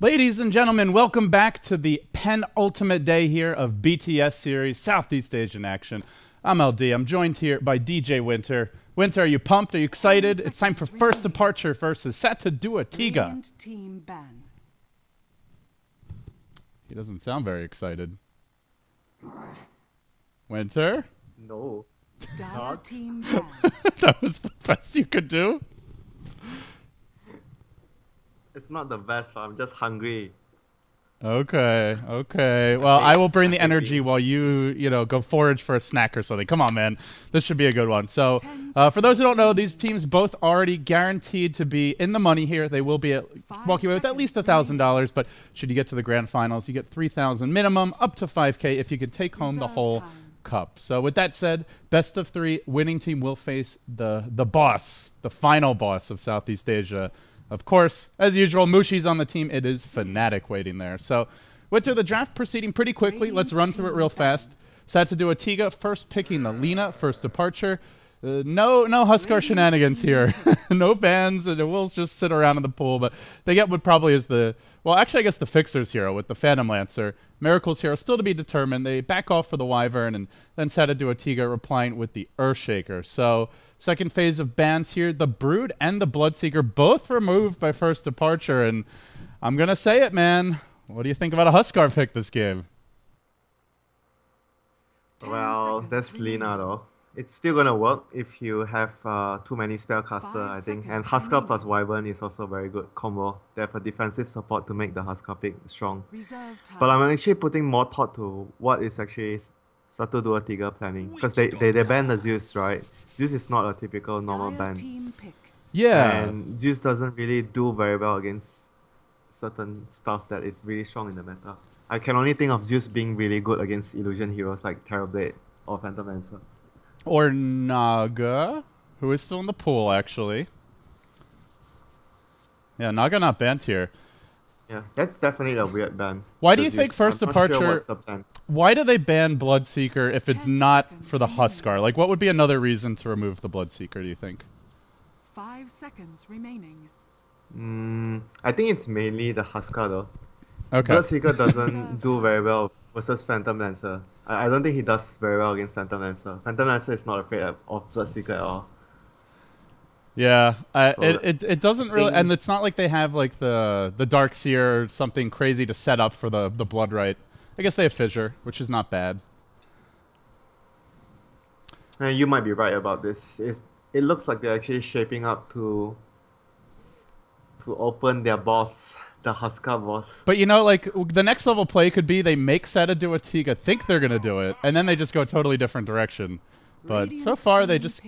Ladies and gentlemen, welcome back to the penultimate day here of BTS series Southeast Asian Action. I'm LD. I'm joined here by DJ Winter. Winter, are you pumped? Are you excited? It's time for First Departure versus Satuduatiga. Team ban. He doesn't sound very excited. Winter? No. Team ban. That was the best you could do? It's not the best, but I'm just hungry. Okay. Well, I will bring the energy while you go forage for a snack or something. Come on, man. This should be a good one. So, for those who don't know, these teams both already guaranteed to be in the money here. They will be walking away with at least $1,000, but should you get to the grand finals, you get $3,000 minimum, up to $5K if you can take home the whole cup. So, with that said, best of three, winning team will face the boss, the final boss of Southeast Asia. Of course, as usual, Mushi's on the team. It is Fnatic waiting there. So, Winter, the draft proceeding pretty quickly. Let's run through it real fast. Satuduatiga first picking the Lina, first departure. No Huskar shenanigans here. No bans, and we'll just sit around in the pool. But they get what probably is the... Well, actually, I guess the Fixer's hero with the Phantom Lancer. Miracle's hero still to be determined. They back off for the Wyvern, and then Satuduatiga replying with the Earthshaker. So... Second phase of bans here. The Brood and the Bloodseeker both removed by first departure. And I'm going to say it, man. What do you think about a Huskar pick this game? Well, that's Lina though. It's still gonna work if you have too many spellcaster, I think. And Huskar plus Wyvern is also a very good combo. They have a defensive support to make the Huskar pick strong. But I'm actually putting more thought to what is actually Satuduatiga planning. Because they banned the Zeus, right? Zeus is not a typical normal ban. Yeah. And Zeus doesn't really do very well against certain stuff that is really strong in the meta. I can only think of Zeus being really good against illusion heroes like Terrorblade or Phantom Lancer. Or Naga, who is still in the pool, actually. Yeah, Naga not banned here. Yeah, that's definitely a weird ban. Why do you think first departure... Sure what's the plan. Why do they ban Bloodseeker if it's not for the Huskar? Like, what would be another reason to remove the Bloodseeker, do you think? 5 seconds remaining. I think it's mainly the Huskar though. Okay. Bloodseeker doesn't do very well versus Phantom Lancer. I don't think he does very well against Phantom Lancer. Phantom Lancer is not afraid of Bloodseeker at all. Yeah, it doesn't really, and it's not like they have like the Darkseer or something crazy to set up for the Bloodright. I guess they have Fissure, which is not bad. You might be right about this. It looks like they're actually shaping up to open their boss, the Huskar boss. But you know, like the next level play could be they make Satuduatiga think they're gonna do it, and then they just go a totally different direction. But so far, they just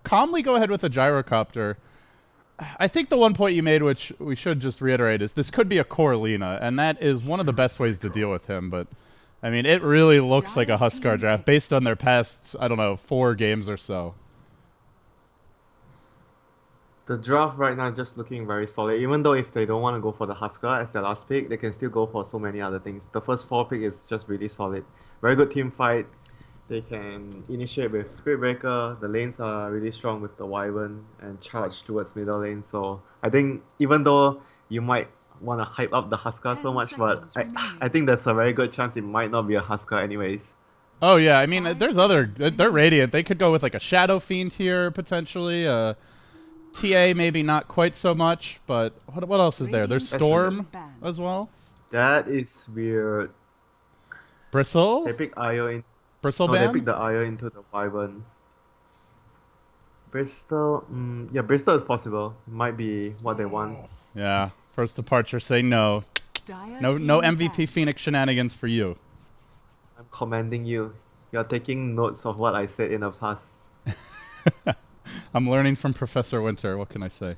calmly go ahead with the Gyrocopter. I think the one point you made, which we should just reiterate, is this could be a core Lina, and that is one of the best ways to deal with him. But, I mean, it really looks like a Huskar draft based on their past, I don't know, 4 games or so. The draft right now is just looking very solid. Even though if they don't want to go for the Huskar as their last pick, they can still go for so many other things. The first 4 pick is just really solid. Very good team fight. They can initiate with Spirit Breaker. The lanes are really strong with the Wyvern and charge towards middle lane. So I think even though you might want to hype up the Huskar so much, but I think there's a very good chance it might not be a Huskar anyways. Oh yeah, I mean there's other, they're Radiant. They could go with like a Shadow Fiend here potentially. TA maybe not quite so much, but what else is there? There's Storm as well. That is weird. Bristle? They pick Io in. Bristle ban? ban? They pick the Io into the Wyvern. Bristol, yeah, Bristol is possible. Might be what they want. Yeah, first departure say no. No MVP Phoenix shenanigans for you. I'm commending you. You're taking notes of what I said in the past. I'm learning from Professor Winter. What can I say?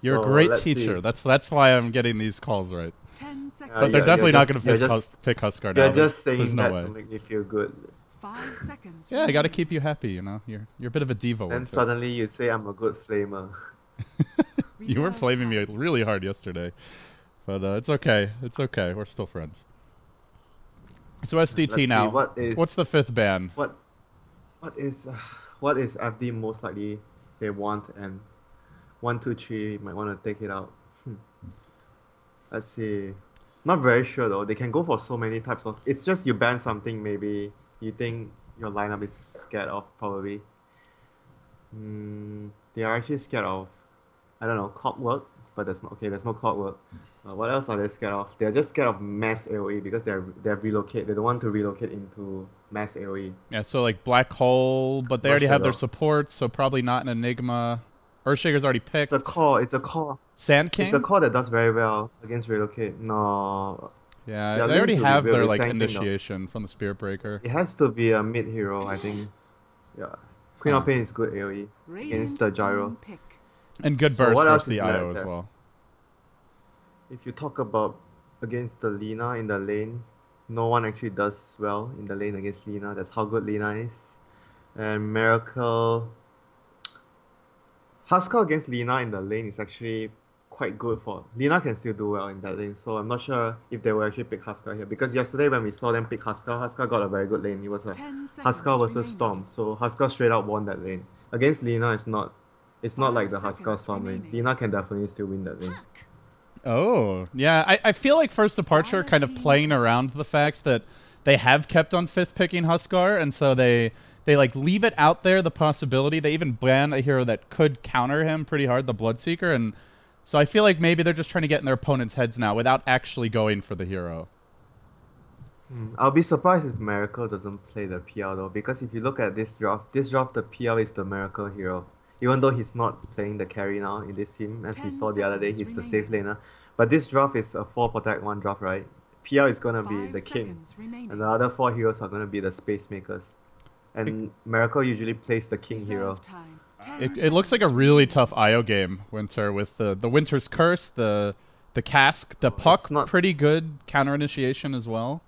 You're So, a great let's teacher. see. That's why I'm getting these calls right. 10 seconds. But they're definitely not going to you're pick Huskar now. You're just saying There's no that way. to make me feel good. 5 seconds. Yeah, I got to keep you happy. You know, you're a bit of a diva. And Winter. suddenly you say I'm a good flamer. You were flaming me really hard yesterday, but it's okay. It's okay. We're still friends. So SDT Let's now. see, What's the 5th ban? What is FD most likely they want, and 1, 2, 3 might want to take it out. Let's see. Not very sure though. They can go for so many types of. It's just you ban something maybe you think your lineup is scared of probably. They are actually scared of. I don't know, clockwork, but there's no okay. There's no clockwork. What else are they scared of? They're just scared of mass AOE because they're relocate. They don't want to relocate into mass AOE. Yeah, so like Black Hole, but they Not already sure have their though. support, so probably not an Enigma. Earthshaker's already picked. It's a core. It's a core. Sand It's a King? core that does very well against relocate. No, Yeah, yeah, they already Lynx have will their be like Sand King though. initiation from the Spirit Breaker. It has to be a mid hero, I think. Yeah, Queen Huh. of Pain is good AOE against Radiant the gyro. team pick. And good So burst what else versus the is IO left as there? well. If you talk about against the Lina in the lane, no one actually does well in the lane against Lina. That's how good Lina is. And Miracle, Huskar against Lina in the lane is actually quite good for. Lina can still do well in that lane, so I'm not sure if they will actually pick Huskar here. Because yesterday when we saw them pick Huskar, Huskar got a very good lane. It was a 10 Huskar seconds versus remaining. Storm, so Huskar straight up won that lane. Against Lina, it's not like the 5 Huskar seconds Storm lane. remaining. Lina can definitely still win that lane. Oh, yeah. I feel like First Departure kind of playing around the fact that they have kept on fifth picking Huskar, and so they like leave it out there, the possibility. They even ban a hero that could counter him pretty hard, the Bloodseeker, and so I feel like maybe they're just trying to get in their opponent's heads now without actually going for the hero. I'll be surprised if Miracle doesn't play the PL though, because if you look at this draft the PL is the Miracle hero. Even though he's not playing the carry now in this team, as we 10 saw the other day, seconds he's the safe remaining. laner. But this draft is a 4 protect 1 draft, right? PL is gonna be 5 the king, seconds remaining. and the other 4 heroes are gonna be the space makers. And Miracle usually plays the king hero. Reserve time. 10 It looks like a seconds really remaining. tough IO game, Winter, with the Winter's Curse, the Cask, the It's Puck, not- pretty good counter initiation as well.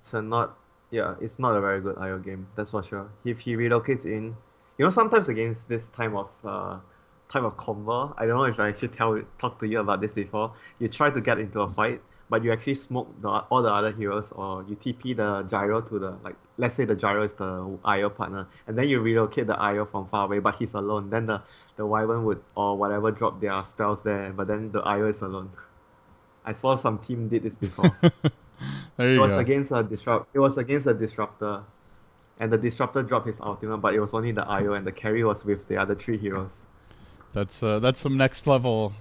It's not a very good IO game, that's for sure. If he relocates in, sometimes against this time of convo, I don't know if I actually talk to you about this before. You try to get into a fight, but you actually smoke all the other heroes, or you TP the gyro to the, like, let's say the gyro is the IO partner, and then you relocate the IO from far away, but he's alone. Then the Wyvern would or whatever drop their spells there, but then the IO is alone. I saw some team did this before. There It you was go. against a disruptor, and the disruptor dropped his ultimate, but it was only the IO, and the carry was with the other 3 heroes. That's some next level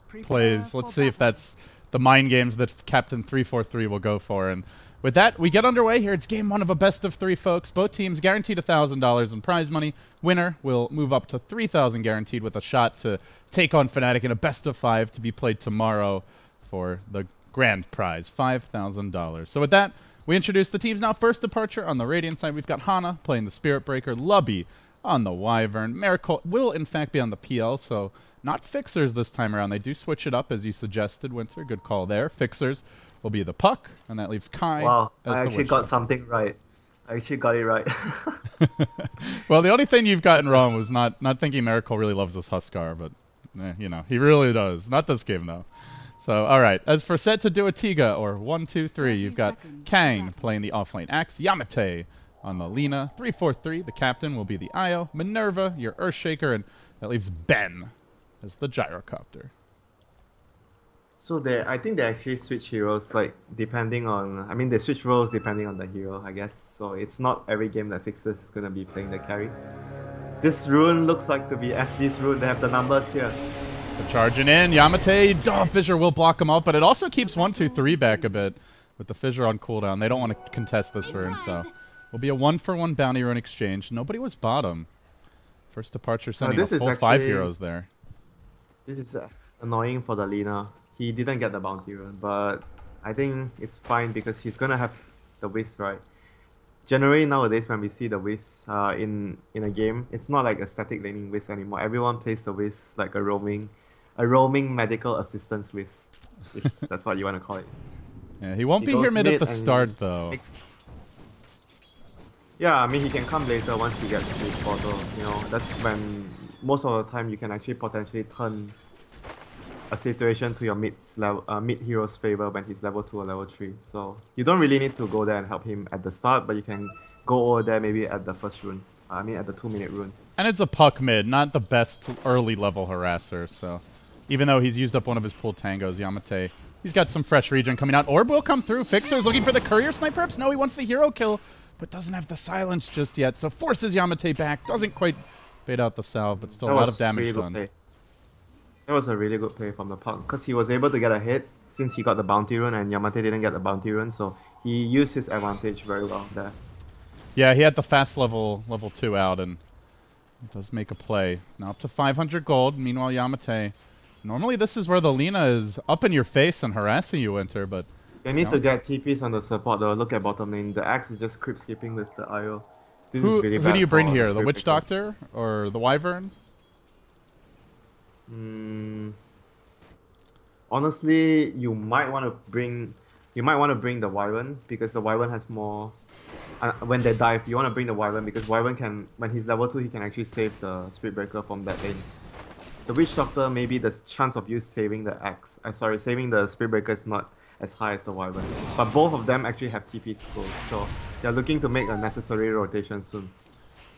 Prepare plays. for Let's see if battle. that's the mind games that Captain 343 will go for. And with that, we get underway here. It's game 1 of a best of 3, folks. Both teams guaranteed $1,000 in prize money. Winner will move up to $3,000 guaranteed with a shot to take on Fnatic in a best of 5 to be played tomorrow for the grand prize, $5,000. So with that, we introduce the teams now. First Departure on the Radiant side, we've got Hana playing the Spirit Breaker, Lubby on the Wyvern. Miracle will, in fact, be on the PL, so not Fixers this time around. They do switch it up, as you suggested, Winter. Good call there. Fixers will be the Puck, and that leaves Kai Wow, as I the actually Witch got Doctor. something right. I actually got it right. Well, the only thing you've gotten wrong was not thinking Miracle really loves this Huskar, but, he really does. Not this game, though. So, all right. As for Satuduatiga, or 1, 2, 3, 30 you've got seconds to Kang battle. playing the offlane Axe, Yamate on the Lina, 343, the captain will be the Io, Minerva, your Earthshaker, and that leaves Ben as the Gyrocopter. So I think they actually switch heroes, like, depending on, I mean, they switch roles depending on the hero, I guess. So it's not every game that Fixers is gonna be playing the carry. This rune looks like to be FD's rune. They have the numbers here. They're charging in, Yamate, Fissure will block him out, but it also keeps 1, 2, 3 back a bit with the Fissure on cooldown. They don't want to contest this rune, so will be a 1-for-1 bounty rune exchange. Nobody was bottom. First Departure sending this a is full 5 actually- heroes there. This is annoying for the Lina. He didn't get the bounty rune, but I think it's fine because he's gonna have the Wisp, right? Generally nowadays when we see the Wisp in a game, it's not like a static laning Wisp anymore. Everyone plays the Wisp like a roaming medical assistance Wisp, if that's what you want to call it. Yeah, he won't He be here goes mid at the and start, though. Yeah, I mean he can come later once he gets his portal. That's when most of the time you can actually potentially turn a situation to your mid hero's favor when he's level 2 or level 3. So you don't really need to go there and help him at the start, but you can go over there maybe at the first rune. I mean at the 2-minute rune. And it's a Puck mid, not the best early level harasser, so Even though he's used up one of his pool tangos, Yamate. He's got some fresh regen coming out. Orb will come through. Fixer's looking for the courier snipe perhaps. No, he wants the hero kill, but doesn't have the silence just yet. So forces Yamate back. Doesn't quite bait out the salve, but still a lot of damage done. That was a really good play from the Puck, because he was able to get a hit since he got the bounty rune and Yamate didn't get the bounty rune, so he used his advantage very well there. Yeah, he had the fast level 2 out and does make a play. Now up to 500 gold. Meanwhile, Yamate. Normally this is where the Lina is up in your face and harassing you, Winter, but... They need to get TPs on the support though. Look at bottom lane. The Axe is just creep skipping with the IO. This is really bad. Who do you bring here? The Witch Doctor or the Wyvern? Honestly, you might want to bring the Wyvern, because the Wyvern has more. When they dive, you want to bring the Wyvern because Wyvern can, when he's level 2, he can actually save the Spirit Breaker from that lane. The Witch Doctor, maybe the chance of you saving the Axe, saving the Spirit Breaker is not as high as the Wyvern. But both of them actually have TP scrolls, so they're looking to make a necessary rotation soon.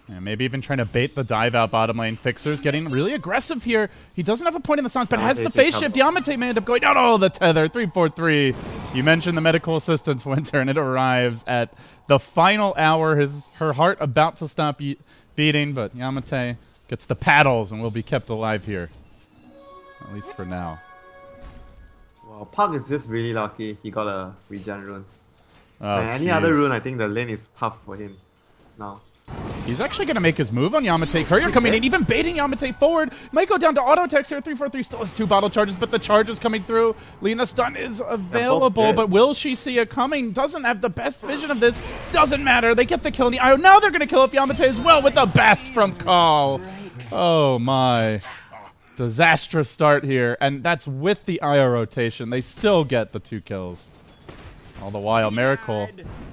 Yeah, maybe even trying to bait the dive out bottom lane. Fixer's getting really aggressive here. He doesn't have a point in the songs, but has the phase shift. Yamate may end up going, no, the tether, 3-4-3. You mentioned the medical assistance, Winter, and it arrives at the final hour. Her heart about to stop beating, but Yamate gets the paddles and will be kept alive here. At least for now. Well, Puck is just really lucky. He got a regen rune. Oh, any other rune, I think the lane is tough for him now. He's actually going to make his move on Yamate. Courier coming in, even baiting Yamate forward. Might go down to auto attacks here. 3-4-3 still has 2 bottle charges, but the charge is coming through. Lina's stun is available, but will she see it coming? Doesn't have the best vision of this. Doesn't matter. They get the kill in the IO. Now they're going to kill up Yamate as well with the bash from Call. Oh my. Disastrous start here, and that's with the IO rotation. They still get the 2 kills. All the while, Miracle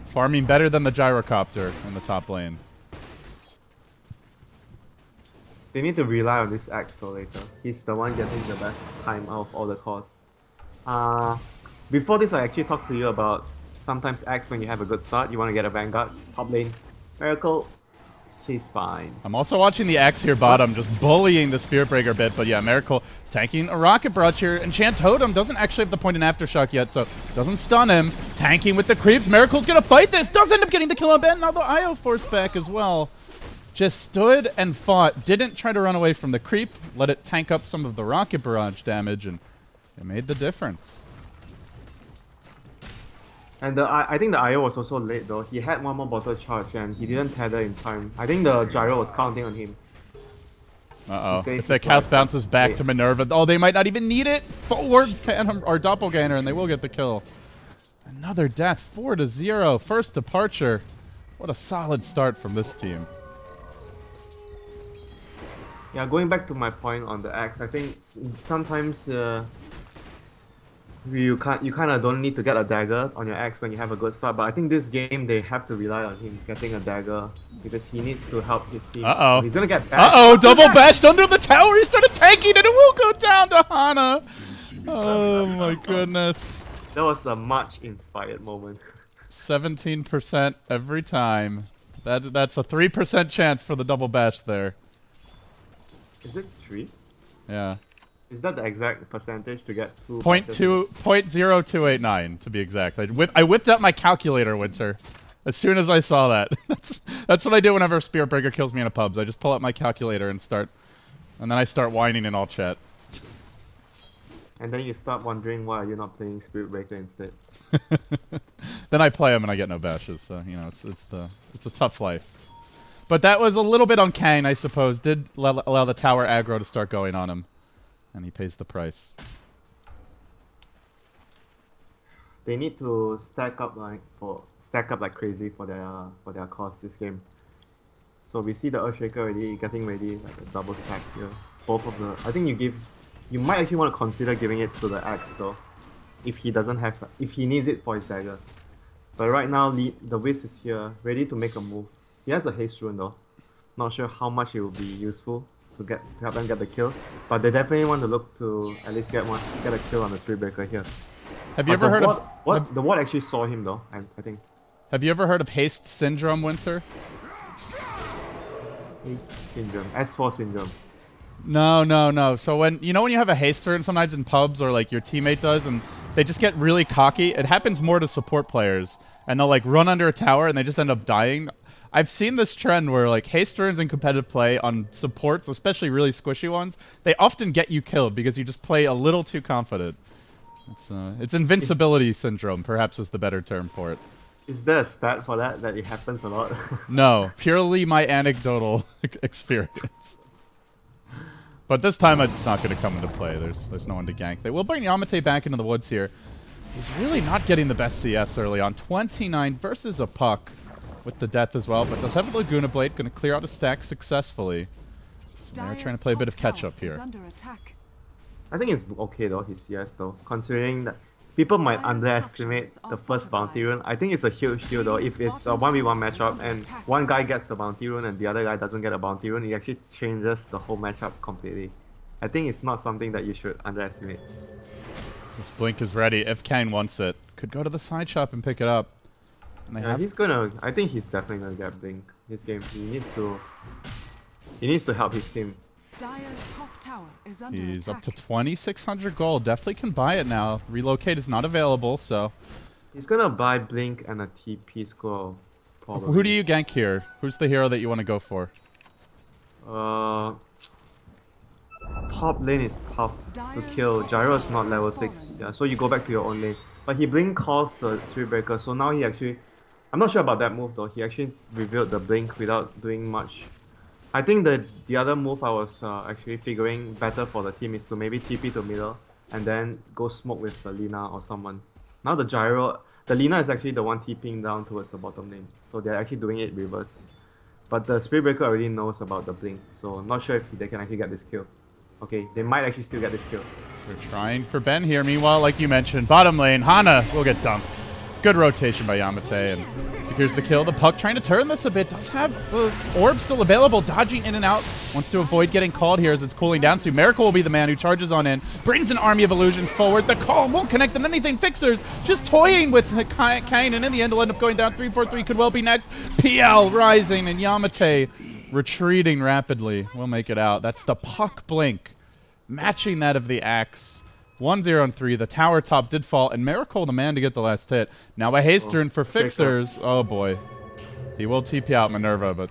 farming better than the gyrocopter in the top lane. They need to rely on this Axe though later. He's the one getting the best time out of all the cores. Before this, I actually talked to you about sometimes Axe, when you have a good start, you want to get a Vanguard. Top lane, Miracle, she's fine. I'm also watching the Axe here bottom, just bullying the Spirit Breaker bit, but yeah, Miracle tanking a Rocket Barrage here. Enchant Totem doesn't actually have the point in Aftershock yet, so doesn't stun him. Tanking with the creeps, Miracle's gonna fight this, does end up getting the kill on Ben, now the IO force back as well. Just stood and fought, didn't try to run away from the creep, let it tank up some of the Rocket Barrage damage, and it made the difference. And I think the IO was also late though. He had one more bottle charge and he didn't tether in time. I think the gyro was counting on him. Uh-oh. If the cast bounces back to Minerva, oh, they might not even need it. Forward Phantom or Doppelganger, and they will get the kill. Another death, 4-0. First departure. What a solid start from this team. Yeah, going back to my point on the Axe, I think sometimes you kind of don't need to get a dagger on your Axe when you have a good start. But I think this game they have to rely on him getting a dagger because he needs to help his team. Uh-oh. He's gonna get bashed. Uh-oh, double bashed under the tower. He started tanking and it will go down to Hana. Oh my goodness. That was a much-inspired moment. 17% every time. That's a 3% chance for the double bash there. Is it 3? Yeah. Is that the exact percentage to get 2? 0.0289 to be exact. I whipped out my calculator, Winter, as soon as I saw that. That's what I do whenever a Spirit Breaker kills me in a pubs. I just pull out my calculator and then I start whining in all chat. And then you start wondering why you're not playing Spirit Breaker instead. Then I play him and I get no bashes, so you know it's a tough life. But that was a little bit on Kang, I suppose. Did allow the tower aggro to start going on him, and he pays the price. They need to stack up like crazy for their cause this game. So we see the Earthshaker already getting ready, like a double stack here. Both of the, I think you might actually want to consider giving it to the Axe though, if he needs it for his dagger. But right now the Wiz is here, ready to make a move. He has a haste rune though. Not sure how much it will be useful to help them get the kill, but they definitely want to look to at least get a kill on the Spirit Breaker here. Have you ever heard of the ward actually saw him though? I think. Have you ever heard of haste syndrome, Winter? Haste syndrome, S4 syndrome. No, no, no. So when you have a haste turn sometimes in pubs or like your teammate does and they just get really cocky, it happens more to support players and they'll like run under a tower and they just end up dying. I've seen this trend where like haste turns in competitive play on supports, especially really squishy ones, they often get you killed because you just play a little too confident. It's invincibility syndrome, perhaps is the better term for it. Is there a stat for that it happens a lot? No, purely my anecdotal experience. But this time it's not going to come into play. There's no one to gank. They will bring Yamate back into the woods here. He's really not getting the best CS early on. 29 versus a puck with the death as well, but does have a Laguna Blade, going to clear out a stack successfully. So they're trying to play a bit of catch-up here. I think it's okay though, his CS though, considering that people might underestimate the first bounty rune. I think it's a huge deal though. If it's a 1v1 matchup and one guy gets the bounty rune and the other guy doesn't get a bounty rune, it actually changes the whole matchup completely. I think it's not something that you should underestimate. This blink is ready if Kane wants it. Could go to the side shop and pick it up. And Yeah, he's gonna. I think he's definitely gonna get blink this game. He needs to help his team. Dire's top tower is under He's attack. up to 2,600 gold. Definitely can buy it now. Relocate is not available, so. He's gonna buy blink and a TP scroll. Probably. Who do you gank here? Who's the hero that you want to go for? Top lane is tough to kill. Gyro is not level 6. Yeah, so you go back to your own lane. But he blink calls the Spirit Breaker, so now he actually... I'm not sure about that move though. He actually revealed the blink without doing much. I think the other move I was actually figuring better for the team is to maybe TP to middle and then go smoke with the Lina or someone. Now the Gyro... The Lina is actually the one TPing down towards the bottom lane. So they're actually doing it reverse. But the Spirit Breaker already knows about the blink, so I'm not sure if they can actually get this kill. Okay, they might actually still get this kill. They're trying for Ben here. Meanwhile, like you mentioned, bottom lane, Hana will get dumped. Good rotation by Yamate and secures the kill. The puck trying to turn this a bit. Does have the orb still available, dodging in and out. Wants to avoid getting called here as it's cooling down. So Miracle will be the man who charges on in. Brings an army of illusions forward. The call won't connect on anything. Fixers just toying with Kane, and in the end will end up going down. 3-4-3 could well be next. PL rising and Yamate retreating rapidly. We'll make it out. That's the puck blink. Matching that of the axe. 1-0 and 3. The tower top did fall, and Miracle the man to get the last hit. Now a haste turn for Fixers. Oh boy. He will TP out Minerva, but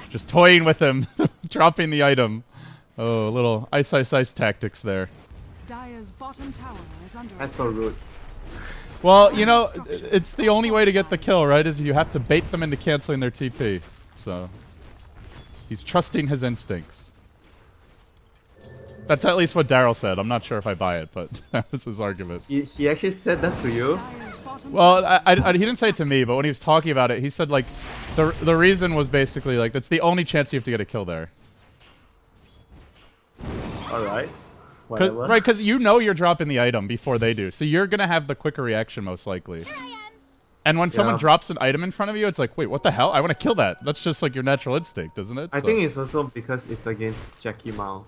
just toying with him, dropping the item. Oh, a little ice, ice, ice tactics there. Dire's bottom tower is under That's so rude. Well, you know, it's the only way to get the kill, right? Is you have to bait them into canceling their TP. So he's trusting his instincts. That's at least what Daryl said. I'm not sure if I buy it, but that was his argument. He actually said that to you? Well, he didn't say it to me, but when he was talking about it, he said, like, the reason was basically, like, that's the only chance you have to get a kill there. Alright. Right, because you know you're dropping the item before they do, so you're going to have the quicker reaction, most likely. And when someone drops an item in front of you, it's like, wait, what the hell? I want to kill that. That's just, like, your natural instinct, isn't it? I think it's also because it's against Jackie Mao.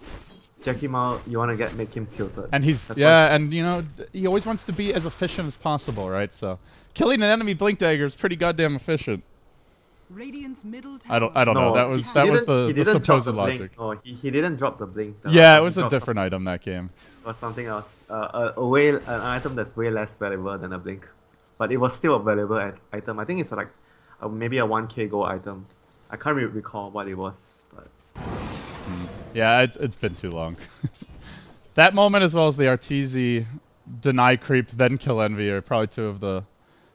Jackie Mao, you want to make him tilted. And he's, and you know, he always wants to be as efficient as possible, right? So, killing an enemy blink dagger is pretty goddamn efficient. Radiant's middle tower. I don't know. That was the supposed logic. Oh, he didn't drop the blink. Yeah, it was a different item that game. Or something else. An item that's way less valuable than a blink. But it was still a valuable item. I think it's like maybe a 1k gold item. I can't recall what it was, but... Yeah, it's been too long. That moment, as well as the Arteezy deny creeps, then kill Envy, are probably two of the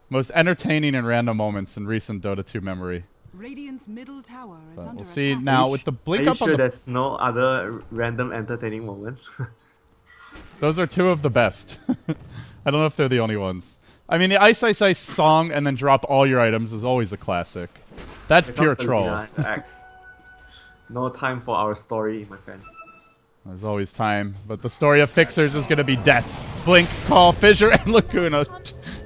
most entertaining and random moments in recent Dota 2 memory. Radiant's middle tower is under We'll see attack. now with the blink up on the... there's no other random entertaining moment? Those are two of the best. I don't know if they're the only ones. I mean, the Ice Ice Ice song and then drop all your items is always a classic. That's pure troll. No time for our story, my friend. There's always time, but the story of Fixers is going to be death. Blink, call, fissure, and Laguna.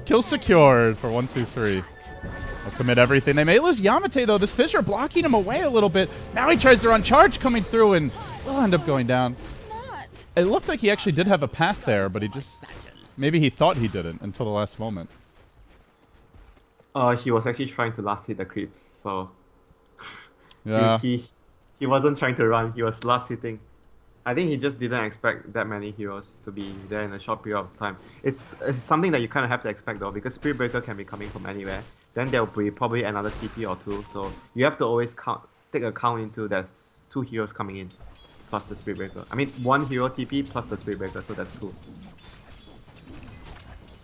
Kill secured for 1, 2, 3. They'll commit everything. They may lose Yamate, though. This fissure blocking him away a little bit. Now he tries to run charge coming through, and will end up going down. It looked like he actually did have a path there, but he just... Maybe he thought he didn't until the last moment. He was actually trying to last hit the creeps, so... Yeah. He wasn't trying to run, he was last hitting. I think he just didn't expect that many heroes to be there in a short period of time. It's something that you kind of have to expect though, because Spirit Breaker can be coming from anywhere. Then there will be probably another TP or two, so you have to always take account into there's 2 heroes coming in, plus the Spirit Breaker. I mean 1 hero TP plus the Spirit Breaker, so that's 2.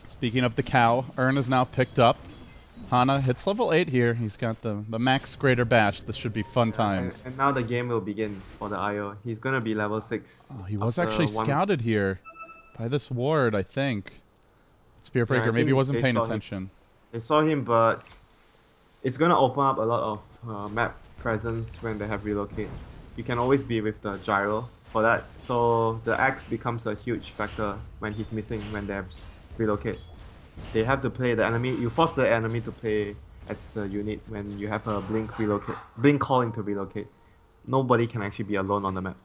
Speaking of the cow, Urn is now picked up. Hana hits level 8 here. He's got the max Greater Bash. This should be fun times. And now the game will begin for the IO. He's gonna be level 6. Oh, he was actually scouted here by this ward, I think. Spear Breaker maybe wasn't paying attention. They saw him, but it's gonna open up a lot of map presence when they have relocate. You can always be with the gyro for that, so the axe becomes a huge factor when he's missing when they have relocate. They have to play the enemy. You force the enemy to play as a unit when you have a blink calling to relocate. Nobody can actually be alone on the map.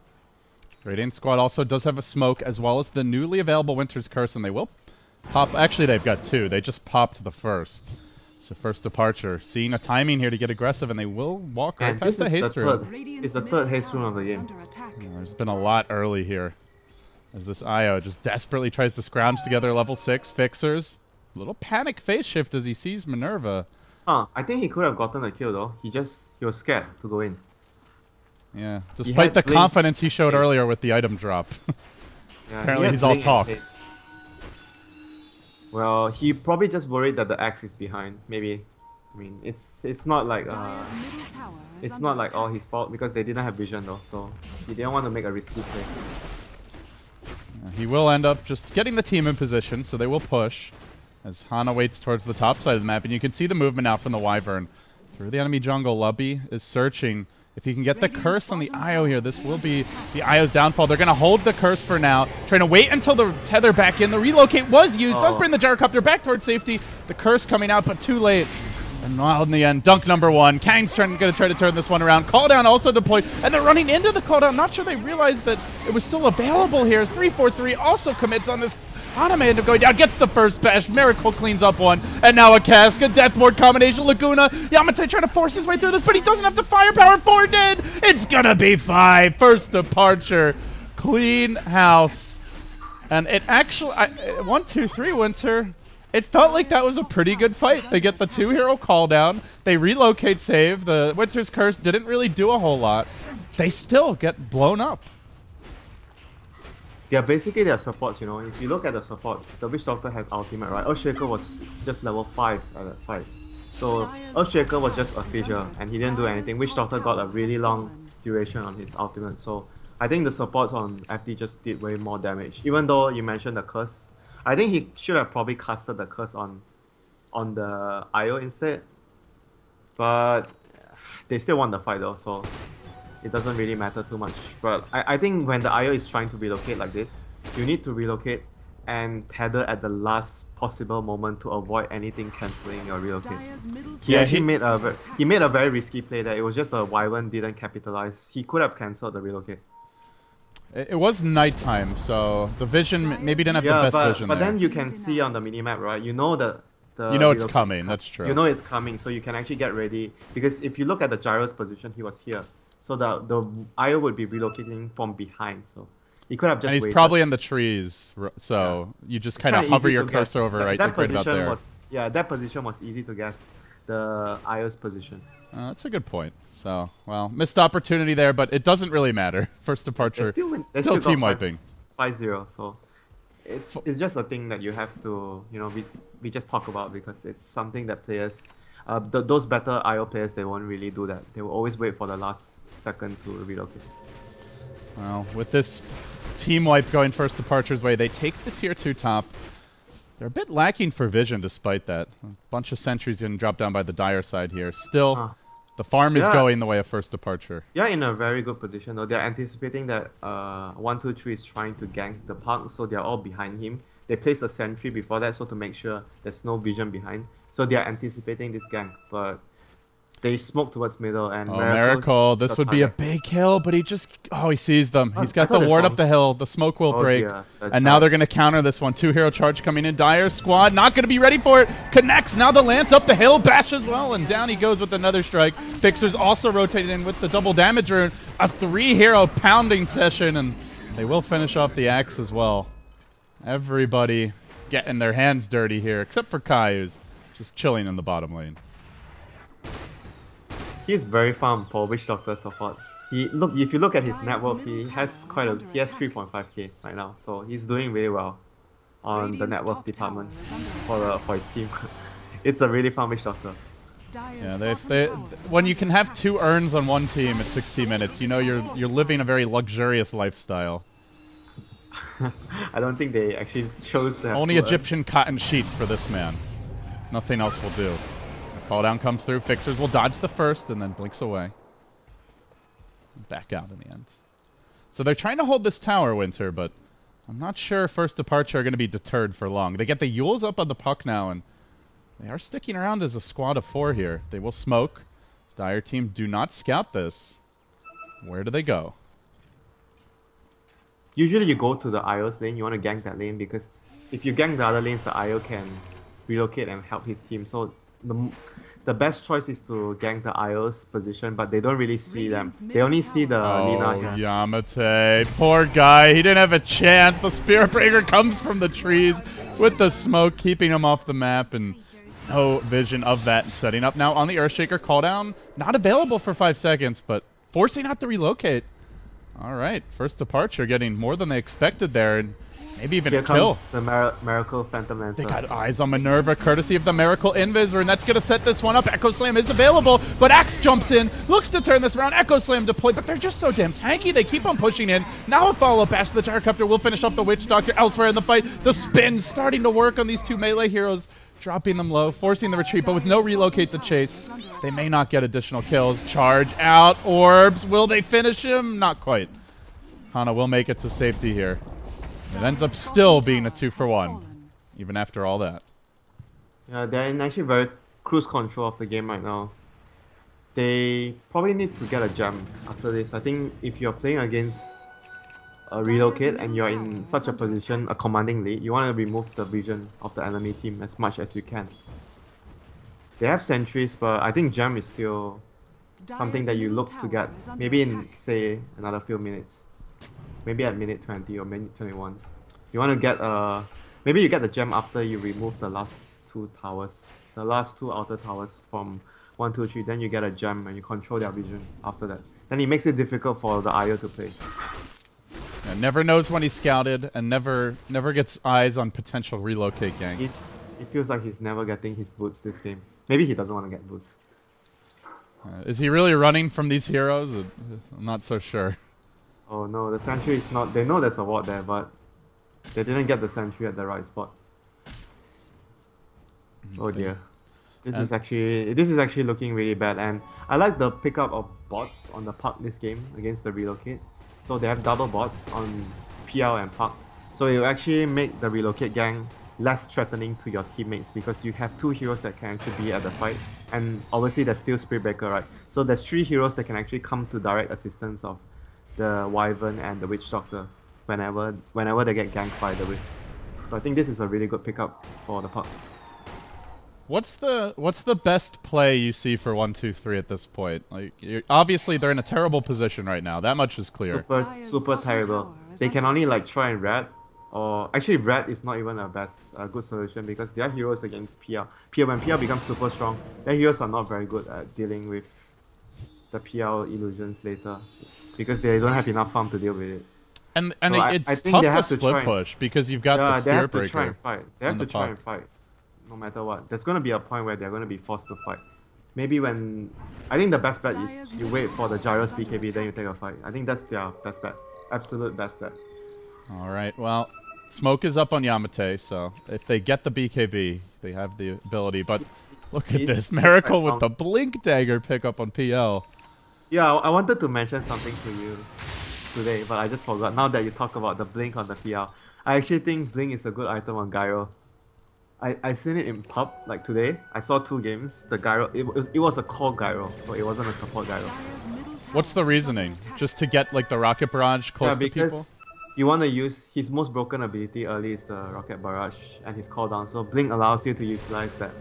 Radiant Squad also does have a smoke as well as the newly available Winter's Curse, and they will pop. Actually, they've got 2. They just popped the first. So first departure. Seeing a timing here to get aggressive, and they will walk right past the haste rune. It's the 3rd haste rune of the game. Yeah, there's been a lot early here. As this IO just desperately tries to scrounge together level 6 fixers. Little panic phase shift as he sees Minerva. I think he could have gotten a kill though. He was scared to go in. Yeah, despite the confidence he showed earlier with the item drop. Yeah, apparently he's all talk. Well, he probably just worried that the axe is behind. Maybe. I mean, it's not like it's not like all his fault because they didn't have vision though. So he didn't want to make a risky play. He will end up just getting the team in position, so they will push. As Hana waits towards the top side of the map, and you can see the movement now from the Wyvern. Through the enemy jungle, Lubby is searching. If he can get the curse on the IO here, this will be the IO's downfall. They're going to hold the curse for now, trying to wait until the tether back in. The relocate was used, does bring the gyrocopter back towards safety. The curse coming out, but too late. And now in the end, dunk number 1. Kang's going to try to turn this one around. Call down also deployed, and they're running into the call down. Not sure they realized that it was still available here. As 343 also commits on this. Hana may end up going down, gets the first bash. Miracle cleans up 1, and now a cask, a death ward combination. Laguna, Yamate trying to force his way through this, but he doesn't have the firepower. 4 did. It's gonna be 5. First departure, clean house, and it actually 1, 2, 3 Winter. It felt like that was a pretty good fight. They get the 2-hero call down. They relocate save. The Winter's Curse didn't really do a whole lot. They still get blown up. Yeah, basically their supports, you know. If you look at the supports, the Witch Doctor has ultimate, right? Earthshaker was just level 5 at that fight. So Earthshaker was just a fissure and he didn't do anything. Witch Doctor got a really long duration on his ultimate. So I think the supports on FD just did way more damage. Even though you mentioned the curse, I think he should have probably casted the curse on the IO instead. But they still won the fight though, so it doesn't really matter too much. But I think when the IO is trying to relocate like this, you need to relocate and tether at the last possible moment to avoid anything cancelling your relocate. He actually made a very risky play there. It was just the Wyvern didn't capitalize. He could have cancelled the relocate. It was nighttime, so the vision maybe didn't have the best vision. But then you can see on the minimap, right? You know that you know it's coming. That's true. You know it's coming, so you can actually get ready. Because if you look at the gyro's position, he was here. So the IO would be relocating from behind, so he could have just. And he's waited. Probably in the trees, so you just kind of hover your cursor over right about there. That position was easy to guess. The IO's position. That's a good point. So, well, missed opportunity there, but it doesn't really matter. First departure, still team wiping. 5-0. So it's just a thing that you have to, you know, we just talk about because it's something that players. Those better IO players, they won't really do that. They will always wait for the last second to relocate. Well, with this team wipe going first departure's way, they take the tier 2 top. They're a bit lacking for vision despite that. A bunch of sentries getting dropped down by the Dire side here. Still, the farm is going the way of first departure. Yeah, in a very good position though. They're anticipating that 1, 2, 3 is trying to gank the park, so they're all behind him. They placed a sentry before that, so to make sure there's no vision behind. So they are anticipating this gank, but they smoke towards middle and Miracle. This would be a big kill, but he just he sees them. He's got the ward up the hill. The smoke will break. Yeah, and now they're gonna counter this one. 2-hero charge coming in. Dire squad not gonna be ready for it. Connects. Now the lance up the hill. Bash as well, and down he goes with another strike. Fixer's also rotated in with the double damage rune. A 3-hero pounding session, and They will finish off the axe as well. Everybody getting their hands dirty here, except for Kai, who's just chilling in the bottom lane. He's very farm for Witch Doctor support. If you look at his net worth, he has 3.5k right now, so he's doing really well on the net worth department for his team. It's a really fun Witch Doctor. Yeah, when you can have 2 urns on one team at 60 minutes, you know you're living a very luxurious lifestyle. I don't think they actually chose to have Only Egyptian cotton sheets for this man. Nothing else will do. The call down comes through. Fixers will dodge the first and then blinks away. Back out in the end. So they're trying to hold this tower, Winter, but I'm not sure First Departure are going to be deterred for long. They get the Yules up on the puck now, and they are sticking around as a squad of 4 here. They will smoke. Dire team do not scout this. Where do they go? Usually you go to the IO's lane, you want to gank that lane, because if you gank the other lanes, the IO can relocate and help his team. So the best choice is to gank the IO's position, but they don't really see them. They only see the Lina here. Yamate. Poor guy. He didn't have a chance. The Spirit Breaker comes from the trees with the smoke, keeping him off the map, and no vision of that. Setting up now on the Earthshaker. Call down. Not available for 5 seconds, but forcing out to relocate. All right. First Departure getting more than they expected there, and maybe even Here a kill. comes the Miracle Phantom Lancer. They got eyes on Minerva, courtesy of the Miracle Invisor, and that's going to set this one up. Echo Slam is available, but Axe jumps in, looks to turn this around. Echo Slam deployed, but they're just so damn tanky. They keep on pushing in. Now a follow-up pass to the Gyrocopter will finish off the Witch Doctor elsewhere in the fight. The spin starting to work on these 2 melee heroes, dropping them low, forcing the retreat, but with no relocate to chase. They may not get additional kills. Charge out, orbs. Will they finish him? Not quite. Hana will make it to safety here. It ends up still being a 2-for-1, even after all that. Yeah, they're in actually very cruise control of the game right now. They probably need to get a gem after this. I think if you're playing against a relocate and you're in such a position, a commanding lead, you want to remove the vision of the enemy team as much as you can. They have sentries, but I think gem is still something that you look to get maybe in, say, another few minutes. Maybe at minute 20 or minute 21. You want to get maybe you get the gem after you remove the last 2 towers. The last 2 outer towers from 1, 2, 3. Then you get a gem and you control their vision after that. Then it makes it difficult for the IO to play. Yeah, never knows when he's scouted and never gets eyes on potential relocate ganks. It feels like he's never getting his boots this game. Maybe he doesn't want to get boots. Is he really running from these heroes? I'm not so sure. Oh no, the sentry is not. They know there's a ward there, but they didn't get the sentry at the right spot. Oh dear, this is actually looking really bad. And I like the pickup of bots on the puck this game against the relocate. So they have double bots on PL and puck. So it will actually make the relocate gang less threatening to your teammates because you have 2 heroes that can actually be at the fight. And obviously there's still Spirit Breaker, right? So there's 3 heroes that can actually come to direct assistance of the Wyvern and the Witch Doctor whenever they get ganked by the Wisp. So I think this is a really good pickup for the puck. What's the best play you see for 1-2-3 at this point? Like, obviously they're in a terrible position right now. That much is clear. Super terrible. They can only like try and rat, or actually rat is not even a good solution because their heroes against PL. When PL becomes super strong, their heroes are not very good at dealing with the PL illusions later. Because they don't have enough farm to deal with it. And so it's tough to split push because you've got the Spirit Breaker. They have to try and fight. They have to try and fight. No matter what. There's going to be a point where they're going to be forced to fight. Maybe when... I think the best bet is you wait for the Gyros BKB, then you take a fight. I think that's their best bet. Absolute best bet. Alright, well, smoke is up on Yamate, so if they get the BKB, they have the ability. But look at this. Miracle with the Blink Dagger pickup on PL. Yeah, I wanted to mention something to you today, but I just forgot. Now that you talk about the Blink on the PL, I actually think Blink is a good item on Gyro. I seen it in pub, like today. I saw 2 games. The Gyro, it was a core Gyro, so it wasn't a support Gyro. What's the reasoning? Just to get like the Rocket Barrage close to people? You want to use his most broken ability early is the Rocket Barrage and his call down, so Blink allows you to utilize that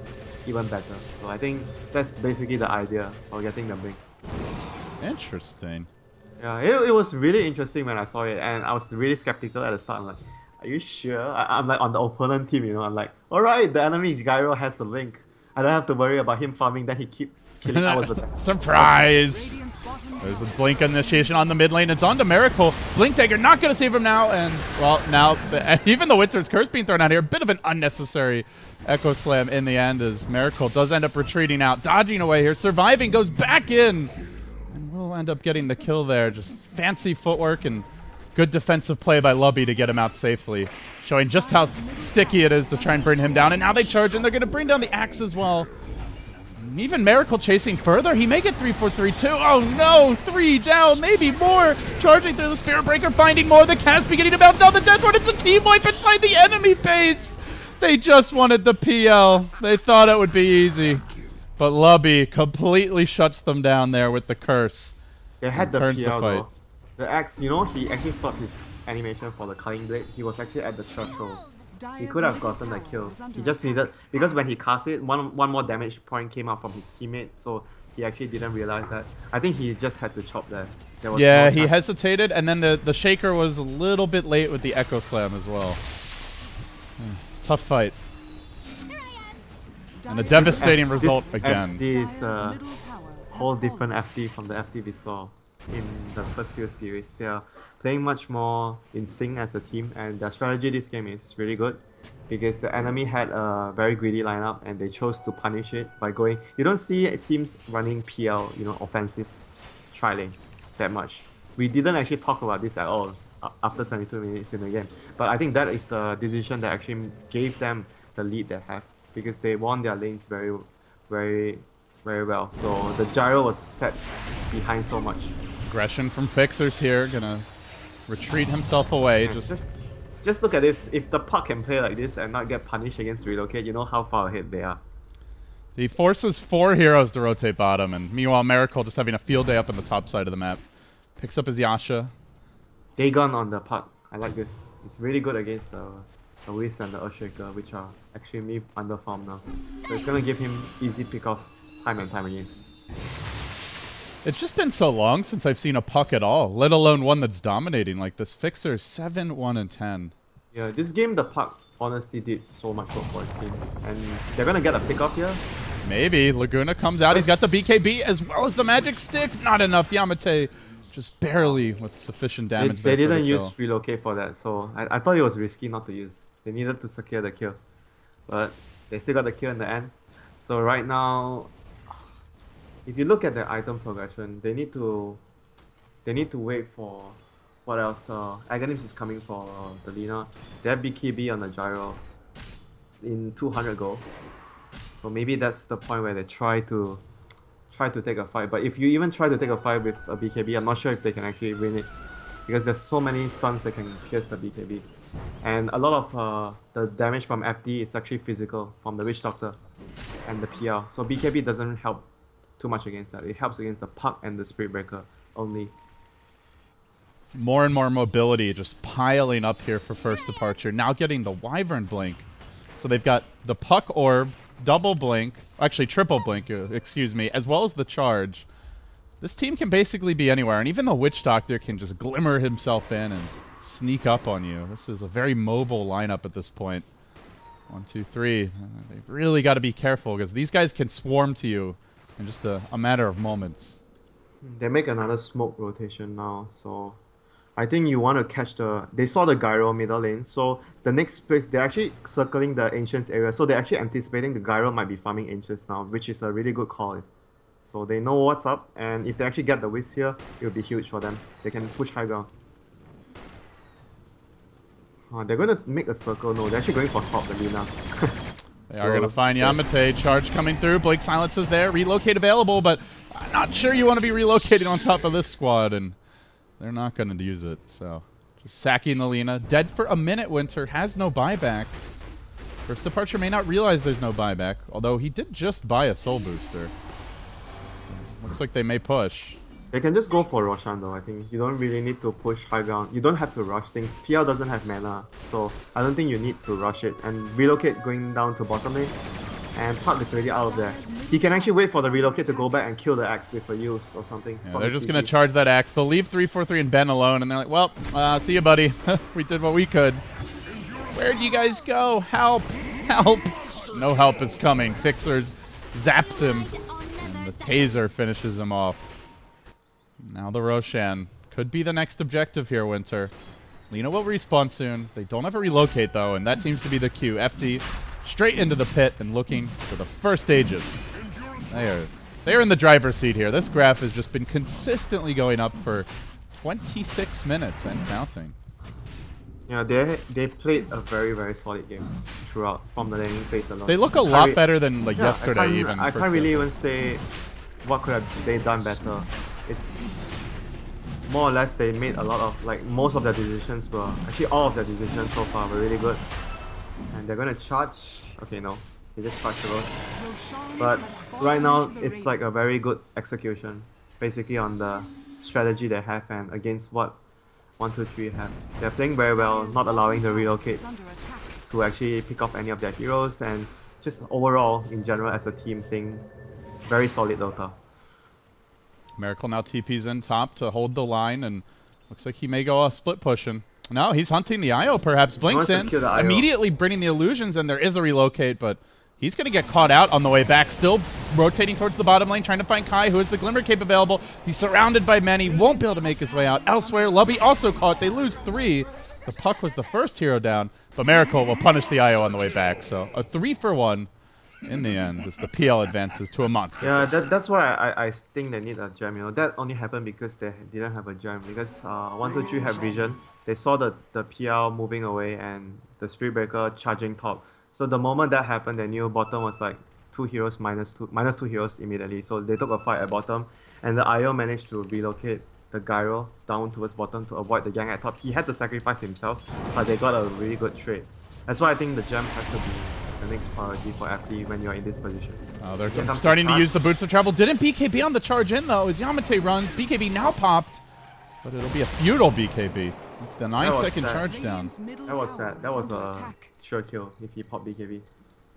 even better. So I think that's basically the idea for getting the Blink. Interesting. Yeah, it was really interesting when I saw it, and I was really skeptical at the start. I'm like, are you sure? I'm like on the opponent team, you know. I'm like, alright, the enemy Gyro has the link. I don't have to worry about him farming, then he keeps killing hours of that. Surprise! Radiant's bottom There's a tower blink initiation on the mid lane. It's on to Miracle. Blink Taker not going to save him now. And, well, now even the Winter's Curse being thrown out here. A bit of an unnecessary Echo Slam in the end as Miracle does end up retreating out. Dodging away here. Surviving. Goes back in. And we'll end up getting the kill there. Just fancy footwork and good defensive play by Lubby to get him out safely. Showing just how sticky it is to try and bring him down. And now they charge, and they're going to bring down the axe as well. And even Miracle chasing further. He may get 3-4-3-2. Oh no! 3 down, maybe more. Charging through the Spirit Breaker, finding more. The cast beginning to bounce down the Death Ward. It's a team wipe inside the enemy base. They just wanted the PL. They thought it would be easy. But Lubby completely shuts them down there with the curse. They had the turns the PL fight. though. The axe, you know, he actually stopped his animation for the Culling Blade. He was actually at the threshold. He could have gotten the kill. He just needed, because when he cast it, one more damage point came out from his teammate, so he actually didn't realize that. I think he just had to chop there. There was Yeah, no he time. hesitated, and then the Shaker was a little bit late with the Echo Slam as well. Tough fight. And a devastating result This again. FD is Dire's middle tower has whole fallen. different FD from the FD we saw in the first few series. They are playing much more in sync as a team, and their strategy this game is really good because the enemy had a very greedy lineup and they chose to punish it by going. You don't see teams running PL, you know, offensive tri-lane that much. We didn't actually talk about this at all after 22 minutes in the game, but I think that is the decision that actually gave them the lead they have because they won their lanes very, very well. So the gyro was set behind so much. Aggression from Fixers here, gonna retreat himself away. And just look at this. If the puck can play like this and not get punished against relocate, you know how far ahead they are. He forces 4 heroes to rotate bottom, and meanwhile Miracle just having a field day up on the top side of the map. Picks up his Yasha. Dagon on the puck. I like this. It's really good against the Whiz and the Earthshaker, which are actually me underfarmed now. So it's gonna give him easy pickoffs time and time again. It's just been so long since I've seen a puck at all, let alone one that's dominating like this. Fixer 7-1-10. Yeah, this game the puck honestly did so much work for his team, and they're gonna get a pickoff here. Maybe. Laguna comes out. He's got the BKB as well as the magic stick. Not enough. Yamate just barely with sufficient damage. They there for the didn't use kill. relocate for that, so I thought it was risky not to use. They needed to secure the kill, but they still got the kill in the end. So right now, if you look at the item progression, they need to wait for what else. Aghanim is coming for the Lina. They have BKB on the gyro in 200 gold. So maybe that's the point where they try to take a fight. But if you even try to take a fight with a BKB, I'm not sure if they can actually win it because there's so many stuns that can pierce the BKB. And a lot of the damage from FD is actually physical from the Witch Doctor and the PL. So BKB doesn't help too much against that. It helps against the puck and the Spirit Breaker only. More and more mobility just piling up here for first departure. Now getting the Wyvern Blink. So they've got the Puck Orb, double blink, actually triple blink, excuse me, as well as the charge. This team can basically be anywhere, and even the Witch Doctor can just glimmer himself in and sneak up on you. This is a very mobile lineup at this point. 1, 2, 3. They've really got to be careful because these guys can swarm to you in just a matter of moments. They make another smoke rotation now, so I think you want to catch the... They saw the Gyro middle lane, so the next place, they're actually circling the Ancients area, so they're actually anticipating the Gyro might be farming Ancients now, which is a really good call. So they know what's up, and if they actually get the Whiz here, it will be huge for them. They can push high ground. They're going to make a circle. No, they're actually going for top, the Lina. They are going to find Yamate. Charge coming through. Blink Silence is there. Relocate available, but I'm not sure you want to be relocating on top of this squad, and they're not going to use it. So just sacking the Lina. Dead for a minute, Winter. Has no buyback. First departure may not realize there's no buyback, although he did just buy a soul booster. Looks like they may push. They can just go for Roshan though, I think. You don't really need to push high ground. You don't have to rush things. PL doesn't have mana, so I don't think you need to rush it. And relocate going down to bottom lane And Puck is already out of there. He can actually wait for the relocate to go back and kill the axe with a use or something. Yeah, they're just going to charge that axe. They'll leave 343 and Ben alone, and they're like, well, see you, buddy. We did what we could. Where'd you guys go? Help! Help! No help is coming. Fixers zaps him, and the taser finishes him off. Now the Roshan. Could be the next objective here, Winter. Lina will respawn soon. They don't have a relocate, though, and that seems to be the cue. FD straight into the pit and looking for the first Aegis. They are in the driver's seat here. This graph has just been consistently going up for 26 minutes and counting. Yeah, they played a very, very solid game throughout from the laning phase alone. They look a lot better than like yesterday even. I can't really even say what could have they done better. It's more or less they made a lot of, like, most of their decisions were, actually all of their decisions so far were really good. And they're gonna charge, okay, no, they just charged the road. But right now it's like a very good execution basically on the strategy they have and against what 1-2-3 have. They're playing very well, not allowing the relocate to actually pick off any of their heroes, and just overall in general as a team thing, very solid Dota. Miracle now TP's in top to hold the line, and looks like he may go split pushing. No, he's hunting the IO perhaps. Blinks in, immediately bringing the illusions, and there is a relocate, but he's going to get caught out on the way back. Still rotating towards the bottom lane, trying to find Kai, who has the Glimmer Cape available. He's surrounded by many, won't be able to make his way out. Elsewhere, Lubby also caught. They lose 3. The Puck was the first hero down, but Miracle will punish the IO on the way back. So a 3-for-1 in the end as the PL advances to a monster. Yeah, that's why I think they need a gem. You know, that only happened because they didn't have a gem. Because 1-2-3 have vision. They saw the PL moving away and the Spirit Breaker charging top. So the moment that happened, they knew bottom was like 2 heroes minus 2 heroes immediately. So they took a fight at bottom, and the IO managed to relocate the Gyro down towards bottom to avoid the gang at top. He had to sacrifice himself, but they got a really good trade. That's why I think the gem has to be the next priority for FD when you're in this position. Oh, they're starting to use the Boots of Travel. Didn't BKB on the charge in, though, as Yamate runs. BKB now popped, but it'll be a feudal BKB. It's the 9-second charge down. That was sad. That was a sure kill if he popped BKB.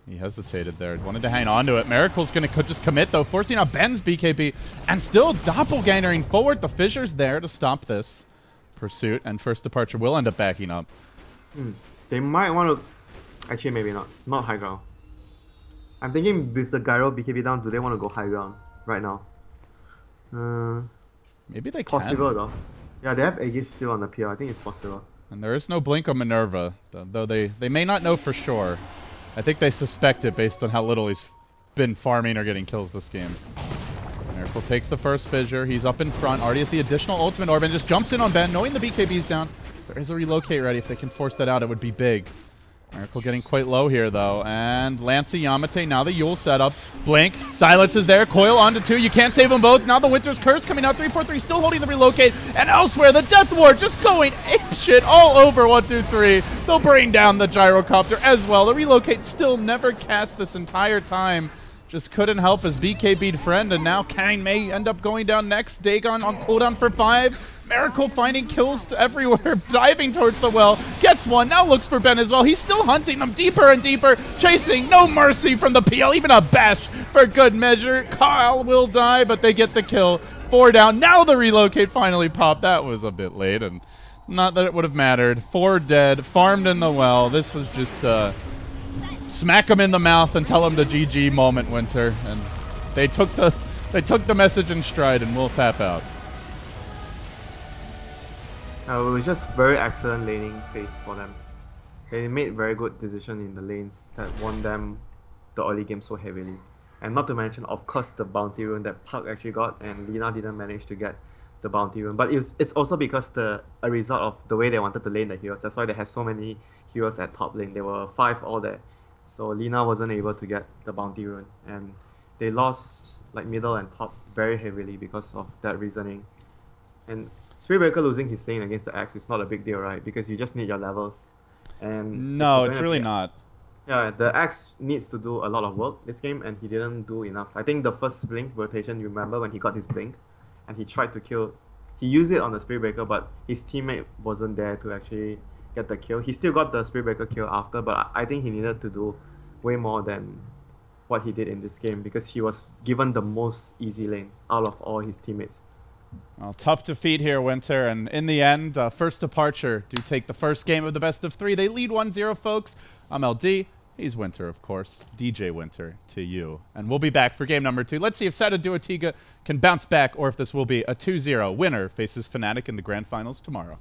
He hesitated there. Wanted to hang on to it. Miracle's going to just commit, though, forcing out Ben's BKB. And still doppelgangering forward. The Fissure's there to stop this pursuit. And First Departure will end up backing up. They might want to... Actually, maybe not. Not high ground. I'm thinking with the Gyro BKB down, do they want to go high ground right now? Maybe they can. Possible, though. Yeah, they have Aegis still on the PL. I think it's possible. And there is no Blink on Minerva, though they may not know for sure. I think they suspect it based on how little he's been farming or getting kills this game. Miracle takes the first fissure. He's up in front. Already has the additional ultimate orb and just jumps in on Ben, knowing the BKB's down. There is a relocate ready. If they can force that out, it would be big. Miracle getting quite low here, though. And Lancey, Yamate, now the Yule setup. Blink, Silence is there. Coil onto 2. You can't save them both. Now the Winter's Curse coming out. 3-4-3 still holding the relocate. And elsewhere, the Death Ward just going apeshit all over 1-2-3. They'll bring down the Gyrocopter as well. The relocate still never cast this entire time. Just couldn't help his BKB'd friend, and now Kang may end up going down next. Dagon on cooldown for 5. Miracle finding kills everywhere, diving towards the well. Gets one, now looks for Ben as well. He's still hunting them deeper and deeper, chasing. No mercy from the PL, even a bash for good measure. Kyle will die, but they get the kill. 4 down, now the relocate finally popped. That was a bit late, and not that it would have mattered. 4 dead, farmed in the well. This was just smack him in the mouth and tell him the GG moment, Winter. And they took the message in stride, and we'll tap out. It was just very excellent laning phase for them. They made very good decisions in the lanes that won them the early game so heavily. And not to mention, of course, the bounty rune that Puck actually got, and Lina didn't manage to get the bounty rune. But it's also because a result of the way they wanted to lane the heroes. That's why they had so many heroes at top lane. There were 5 all there. So Lina wasn't able to get the bounty rune, and they lost like middle and top very heavily because of that reasoning. And Spirit Breaker losing his lane against the Axe is not a big deal, right? Because you just need your levels. And no, it's really not. Yeah, the Axe needs to do a lot of work this game, and he didn't do enough. I think the first blink rotation, you remember when he got his blink, and he tried to kill. He used it on the Spirit Breaker, but his teammate wasn't there to actually get the kill. He still got the Spirit Breaker kill after, but I think he needed to do way more than what he did in this game because he was given the most easy lane out of all his teammates. Well, tough defeat here, Winter, and in the end, first departure do take the first game of the best of 3. They lead 1-0, folks. I'm LD. He's Winter, of course. DJ Winter to you. And we'll be back for game number 2. Let's see if Satuduatiga can bounce back or if this will be a 2-0. Winner faces Fnatic in the grand finals tomorrow.